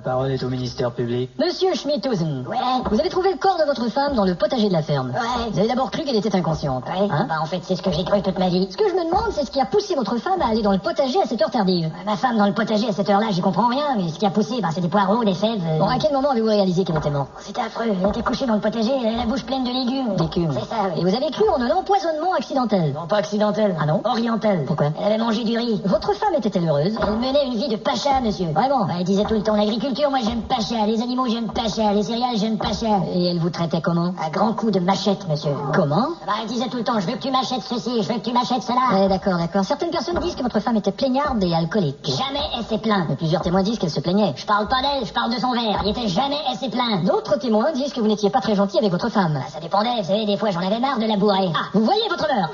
parole est au ministère public. Monsieur Schmidhusen. Ouais. Vous avez trouvé le corps de votre femme dans le potager de la ferme. Ouais. Vous avez d'abord cru qu'elle était inconsciente. Ouais. Hein? Bah en fait c'est ce que j'ai cru toute ma vie. Ce que je me demande, c'est ce qui a poussé votre femme à aller dans le potager à cette heure tardive. Ma femme dans le potager à cette heure-là, j'y comprends rien, mais ce qui a poussé, c'est des poireaux, des fèves. Bon, à quel moment avez-vous réalisé qu'elle était morte? C'était affreux. Elle était couchée dans le potager, elle avait la bouche pleine de légumes. Légumes. C'est ça, oui. Et vous avez cru en un empoisonnement accidentel? Non, pas accidentel. Ah non? Oriental. Pourquoi? Elle avait mangé du riz. Votre femme était-elle heureuse? Elle menait une vie de pacha, monsieur. Vraiment? Elle disait tout le temps, l'agriculture, moi j'aime pacha, les animaux j'aime pacha, les céréales j'aime pacha. Et elle vous traitait comment? À grands coups de machette, monsieur. Comment? Elle disait tout le temps, je veux que tu m'achètes ceci, je veux que tu m'achètes cela. D'accord. Certaines personnes disent que votre femme était plaignarde et alcoolique. Jamais elle s'est plainte. Mais plusieurs témoins disent qu'elle se plaignait. Je parle pas d'elle, je parle de son verre. Il était jamais elle s'est plainte. D'autres témoins disent que vous n'étiez pas très gentil avec votre femme. Ça dépendait, vous savez, des fois j'en avais marre de la bourrer. Ah, vous voyez votre honneur?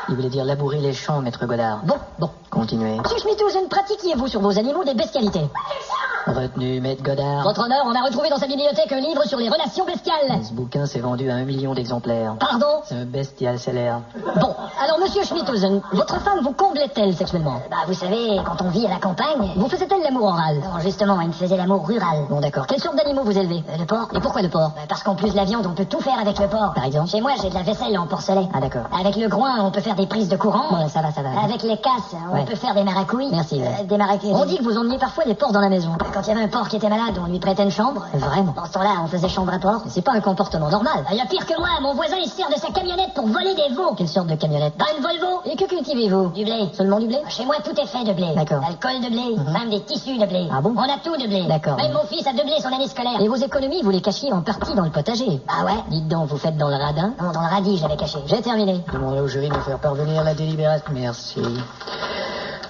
Il voulait dire labourer les champs, maître Godard. Bon. Continuez. Monsieur Schmidhusen, pratiquiez-vous sur vos animaux des bestialités? Retenu, maître Godard. Votre honneur, on a retrouvé dans sa bibliothèque un livre sur les relations bestiales. Ce bouquin s'est vendu à 1 million d'exemplaires. Pardon? C'est un bestial salaire. Bon, alors monsieur Schmidhusen, votre femme vous comblait-elle sexuellement? Vous savez, quand on vit à la campagne... Vous faisait-elle l'amour oral? Non, justement, elle me faisait l'amour rural. Bon, d'accord. Quelle sorte d'animaux vous élevez? Le porc. Et pourquoi le porc? Parce qu'en plus de la viande, on peut tout faire avec le porc. Par exemple? Chez moi, j'ai de la vaisselle en porcelain. Ah, d'accord. Avec le groin, on peut faire des prises de courant. Bon, ça va. Avec les casses, on Ouais. peut faire des maracouilles. Merci, ouais. Des maracouilles. On dit que vous emmeniez parfois des porcs dans la maison. Quand il y avait un porc qui était malade, on lui prêtait une chambre. Vraiment? Dans ce temps-là, on faisait chambre à porc. C'est pas un comportement normal. Il y a pire que moi, mon voisin, il se sert de sa camionnette pour voler des veaux. Quelle sorte de camionnette? Une Volvo. Et que cultivez-vous? Du blé. Seulement du blé? Chez moi, tout est fait de blé. D'accord. Alcool de blé, même des tissus de blé. Ah bon? On a tout de blé. D'accord. Même mon fils a de blé son année scolaire. Et vos économies, vous les cachiez en partie dans le potager? Bah ouais. Dites donc, vous faites dans le radin? Non, dans le radis, je l'avais caché. J'ai terminé. Demandez au jury de me faire parvenir la délibération. Merci.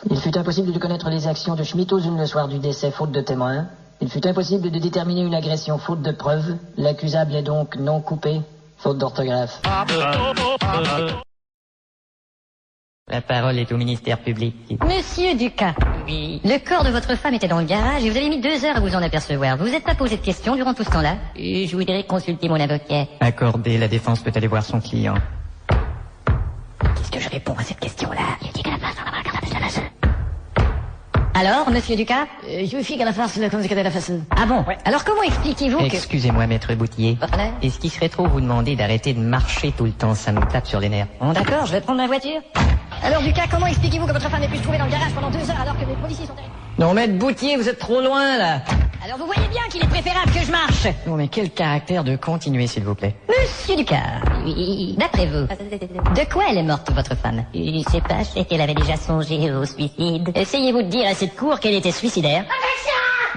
Il fut impossible de connaître les actions de Schmidhusen le soir du décès, faute de témoins. Il fut impossible de déterminer une agression, faute de preuves. L'accusable est donc non coupé, faute d'orthographe. La parole est au ministère public. Monsieur Ducas. Oui. Le corps de votre femme était dans le garage et vous avez mis 2 heures à vous en apercevoir. Vous vous êtes pas posé de questions durant tout ce temps-là? Je voudrais consulter mon avocat. Accordé, la défense peut aller voir son client. Qu'est-ce que je réponds à cette question-là? Il dit que la face, on va voir quand la face. Alors, monsieur Ducas? Je vous fie qu'à la farce, le conseil de la façon. Ah bon? Alors comment expliquez-vous que... Excusez-moi, maître Boutier. Votre honneur? Est-ce qu'il serait trop vous demander d'arrêter de marcher tout le temps? Ça me tape sur les nerfs. Bon, d'accord, je vais prendre ma voiture. Alors, Ducas, comment expliquez-vous que votre femme ait pu se trouver dans le garage pendant 2 heures alors que les policiers sont arrivés? Non, maître Boutier, vous êtes trop loin, là. Alors, vous voyez bien qu'il est préférable que je marche. Non, mais quel caractère de continuer, s'il vous plaît. Monsieur Ducas, Oui. d'après vous, de quoi elle est morte, votre femme? Je sais pas, c'est qu'elle avait déjà songé au suicide. Essayez-vous de dire à cette cour qu'elle était suicidaire?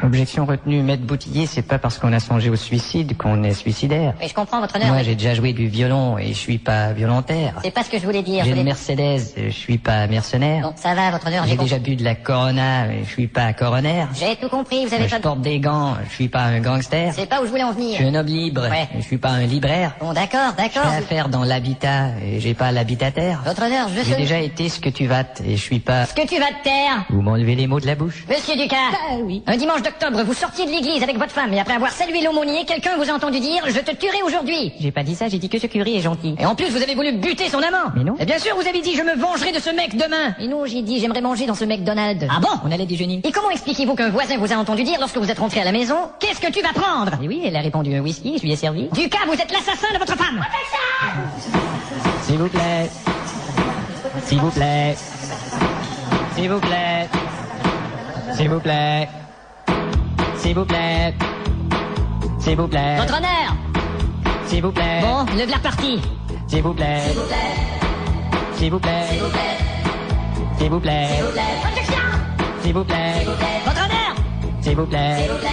Objection retenue, maître Boutier, c'est pas parce qu'on a songé au suicide qu'on est suicidaire. Mais je comprends votre honneur. Moi, mais j'ai déjà joué du violon et je suis pas violontaire. c'est pas ce que je voulais dire. J'ai je une voulais- Mercedes, je suis pas mercenaire. Bon, ça va, votre honneur, J'ai j'ai déjà bu de la Corona, je suis pas coroner. J'ai tout compris, vous avez Je pas... porte des gants, je suis pas un gangster. C'est pas où je voulais en Je venir. suis un homme libre, Ouais. je suis pas un libraire. Bon, d'accord. Je fais affaire dans l'habitat et j'ai pas l'habitataire. Votre honneur, je J'ai sais... déjà été ce que tu vas et je suis pas... Ce que tu vas te taire. Vous m'enlevez les mots de la bouche. Monsieur Ducas. oui. Un dimanche d'octobre, vous sortiez de l'église avec votre femme et après avoir salué l'aumônier, quelqu'un vous a entendu dire « Je te tuerai aujourd'hui ». J'ai pas dit ça, j'ai dit que ce curé est gentil. Et en plus, vous avez voulu buter son amant. Mais non. Et bien sûr, vous avez dit « Je me vengerai de ce mec demain ». Et non, j'ai dit « J'aimerais manger dans ce McDonald's ». Ah bon? On allait déjeuner. Et comment expliquez-vous qu'un voisin vous a entendu dire lorsque vous êtes rentré à la maison « Qu'est-ce que tu vas prendre ?» Et oui, elle a répondu un whisky, je lui ai servi. Ducas, vous êtes l'assassin de votre femme. S'il vous plaît. S'il vous plaît. S'il vous plaît. S'il vous plaît. S'il vous plaît. S'il vous plaît. Votre honneur. S'il vous plaît. Bon, le v'là reparti. S'il vous plaît. S'il vous plaît. S'il vous plaît. Objection. S'il vous plaît. Votre honneur. S'il vous plaît. S'il vous plaît.